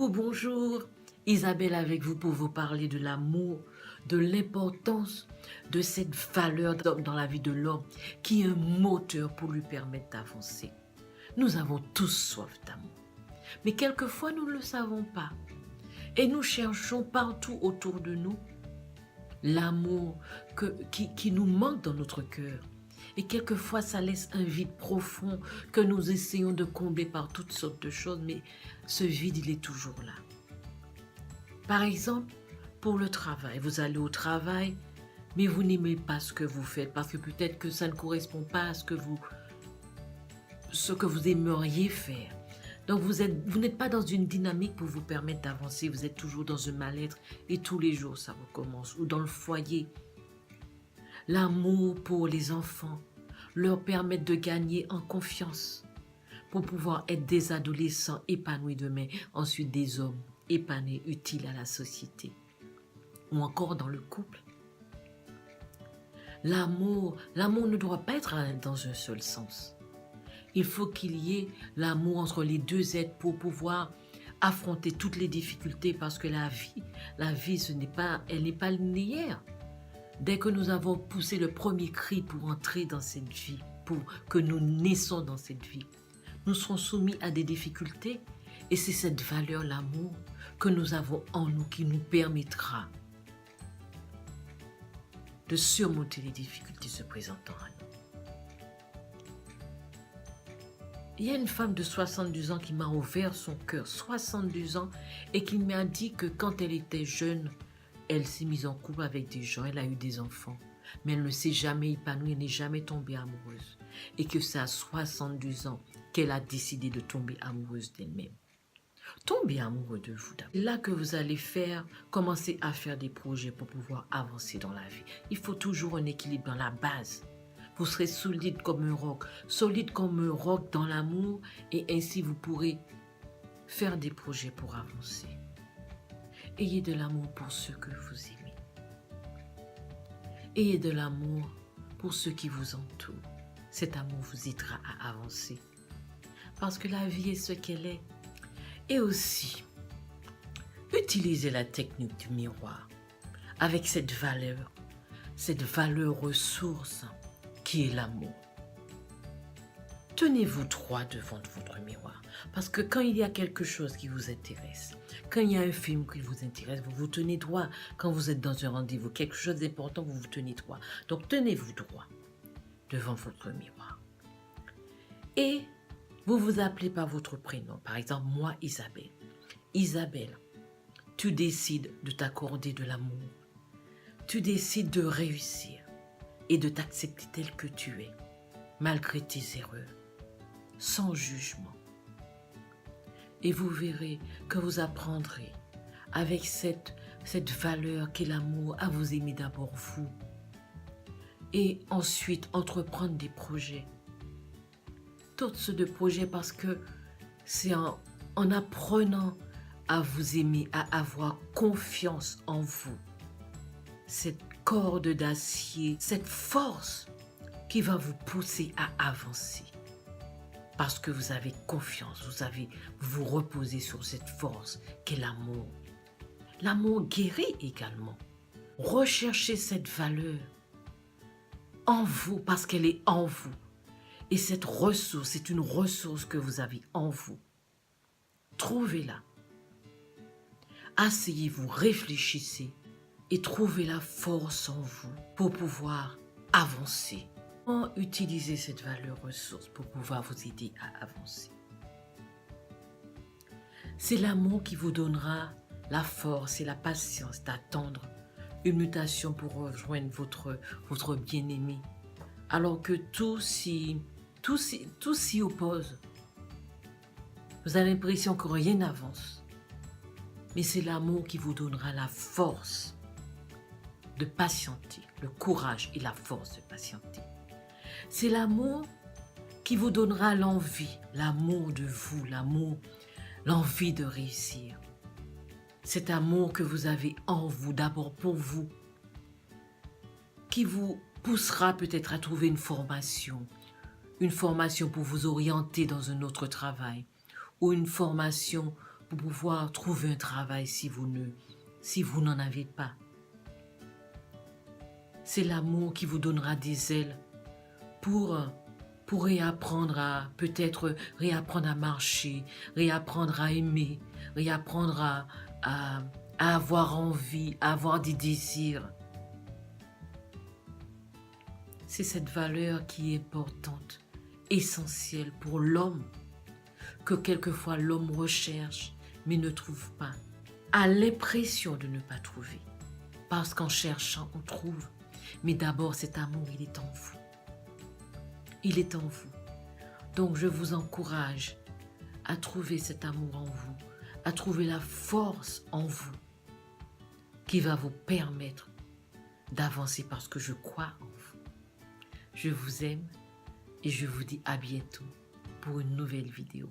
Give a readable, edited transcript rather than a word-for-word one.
Bonjour, Isabelle avec vous pour vous parler de l'amour, de l'importance de cette valeur dans la vie de l'homme qui est un moteur pour lui permettre d'avancer. Nous avons tous soif d'amour, mais quelquefois nous ne le savons pas et nous cherchons partout autour de nous l'amour qui nous manque dans notre cœur. Et quelquefois, ça laisse un vide profond que nous essayons de combler par toutes sortes de choses, mais ce vide, il est toujours là. Par exemple, pour le travail, vous allez au travail, mais vous n'aimez pas ce que vous faites parce que peut-être que ça ne correspond pas à ce que vous aimeriez faire. Donc vous n'êtes pas dans une dynamique pour vous permettre d'avancer, vous êtes toujours dans un mal-être et tous les jours ça recommence. Ou dans le foyer, l'amour pour les enfants leur permet de gagner en confiance pour pouvoir être des adolescents épanouis demain, ensuite des hommes épanouis, utiles à la société. Ou encore dans le couple. L'amour ne doit pas être dans un seul sens. Il faut qu'il y ait l'amour entre les deux êtres pour pouvoir affronter toutes les difficultés parce que la vie, elle n'est pas linéaire. Dès que nous avons poussé le premier cri pour entrer dans cette vie, pour que nous naissons dans cette vie, nous serons soumis à des difficultés et c'est cette valeur, l'amour, que nous avons en nous qui nous permettra de surmonter les difficultés se présentant à nous. Il y a une femme de 72 ans qui m'a ouvert son cœur, 72 ans, et qui m'a dit que quand elle était jeune, elle s'est mise en couple avec des gens, elle a eu des enfants, mais elle ne s'est jamais épanouie, elle n'est jamais tombée amoureuse. Et que c'est à 72 ans qu'elle a décidé de tomber amoureuse d'elle-même. Tombez amoureux de vous d'abord. C'est là que vous allez commencer à faire des projets pour pouvoir avancer dans la vie. Il faut toujours un équilibre dans la base. Vous serez solide comme un roc dans l'amour et ainsi vous pourrez faire des projets pour avancer. Ayez de l'amour pour ceux que vous aimez. Ayez de l'amour pour ceux qui vous entourent. Cet amour vous aidera à avancer. Parce que la vie est ce qu'elle est. Et aussi, utilisez la technique du miroir avec cette valeur ressource qui est l'amour. Tenez-vous droit devant votre miroir. Parce que quand il y a quelque chose qui vous intéresse, quand il y a un film qui vous intéresse, vous vous tenez droit. Quand vous êtes dans un rendez-vous, quelque chose d'important, vous vous tenez droit. Donc tenez-vous droit devant votre miroir. Et vous vous appelez par votre prénom. Par exemple, moi, Isabelle. Isabelle, tu décides de t'accorder de l'amour. Tu décides de réussir et de t'accepter tel que tu es, malgré tes erreurs, sans jugement. Et vous verrez que vous apprendrez avec cette valeur qu'est l'amour à vous aimer d'abord vous et ensuite entreprendre des projets. Toutes sortes de projets parce que c'est en apprenant à vous aimer, à avoir confiance en vous. Cette corde d'acier, cette force qui va vous pousser à avancer. Parce que vous avez confiance, vous reposez sur cette force qu'est l'amour. L'amour guérit également. Recherchez cette valeur en vous parce qu'elle est en vous. Et cette ressource, c'est une ressource que vous avez en vous. Trouvez-la. Asseyez-vous, réfléchissez et trouvez la force en vous pour pouvoir avancer. Comment utiliser cette valeur ressource pour pouvoir vous aider à avancer? C'est l'amour qui vous donnera la force et la patience d'attendre une mutation pour rejoindre votre bien-aimé. Alors que tout s'y oppose. Vous avez l'impression que rien n'avance. Mais c'est l'amour qui vous donnera la force de patienter, le courage et la force de patienter. C'est l'amour qui vous donnera l'envie, l'amour de vous, l'envie de réussir. Cet amour que vous avez en vous, d'abord pour vous, qui vous poussera peut-être à trouver une formation pour vous orienter dans un autre travail, ou une formation pour pouvoir trouver un travail si vous n'en avez pas. C'est l'amour qui vous donnera des ailes pour réapprendre à, peut-être réapprendre à marcher, réapprendre à aimer, réapprendre à avoir envie, à avoir des désirs. C'est cette valeur qui est importante, essentielle pour l'homme, que quelquefois l'homme recherche, mais ne trouve pas, a l'impression de ne pas trouver. Parce qu'en cherchant, on trouve. Mais d'abord, cet amour, il est en vous. Il est en vous. Donc, je vous encourage à trouver cet amour en vous, à trouver la force en vous qui va vous permettre d'avancer parce que je crois en vous. Je vous aime et je vous dis à bientôt pour une nouvelle vidéo.